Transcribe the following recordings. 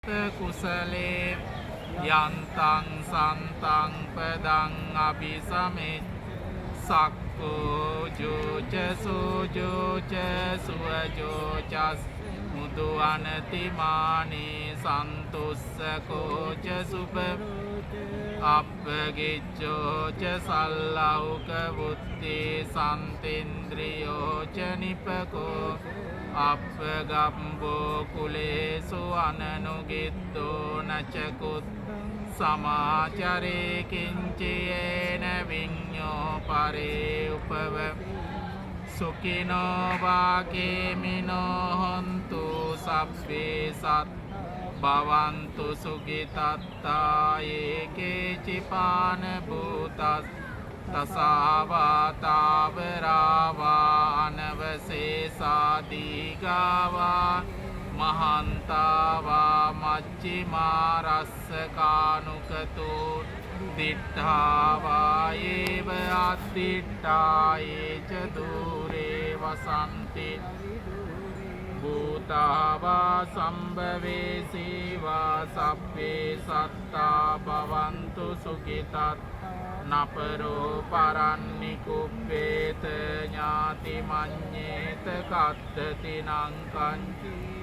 කුසලේ යන්තං සන්තං පදං අபிසමෙත් සක්කෝ ජෝච සෝජෝච සුවජෝචස් මුදු අනතිමානේ සන්තුස්සකෝච සුප අප්පගිච්ඡෝච සල්ලෞක බුද්ධි සන්තේන්ද්‍රියෝච නිපකෝ අප්පගම්බෝ කුලේසු අනනුගිත්තෝ නචකුත් සමාචරේ කිංචයේන විඤ්ඤෝ පරේ උපව සුඛිනෝ වාකේමිනෝ හොන්තු සබ්බේ සත් භවන්තු සුඛිතත්තා ඒකේචිපාන භූතස් තසාවා තාවරාවා අනවසේසා දීගාවා මහන්තාවා මච්චිමා රස්සකානුකතෝ දිට්ඨාවා ඒව අත්තිට්ඨා ඒච දූරේ වසන්ති භූතාවා සම්භවේ සීවා සබ්බේ සත්තා භවන්තු සුඛිතත් නපරෝ පරන්නි කුප්පේත ඥාති මඤ්ඤේත කත්තති නංකං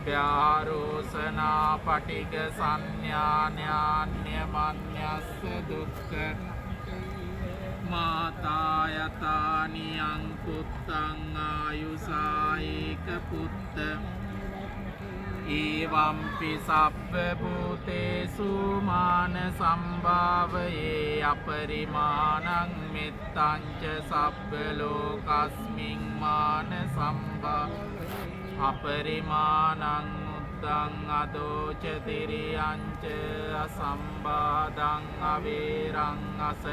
ව්‍යාරෝසනා පටිග සංඥාන්‍යාන්‍ය මඤ්ඤස්ස දුක්ඛ මාතා යතානියං පුත්තං ආයුසායික පුත්ත ඒවම්පි සබ්බ භූතේසු මාන සම්භාවයේ අපරිමාණං මෙත්තං ච සබ්බ ලෝකස්මින් මාන සම්භා අපරිමාණං උද්දං අදෝච තිරියං ච අසම්බාධං අවේරං අස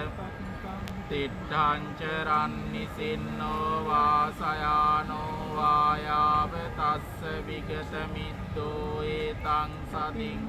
තිට්ඨං ච රන්නිසින්නෝ වාසයානෝ වායාව තස්ස විගත මිද්දෝ ඒතං සදින්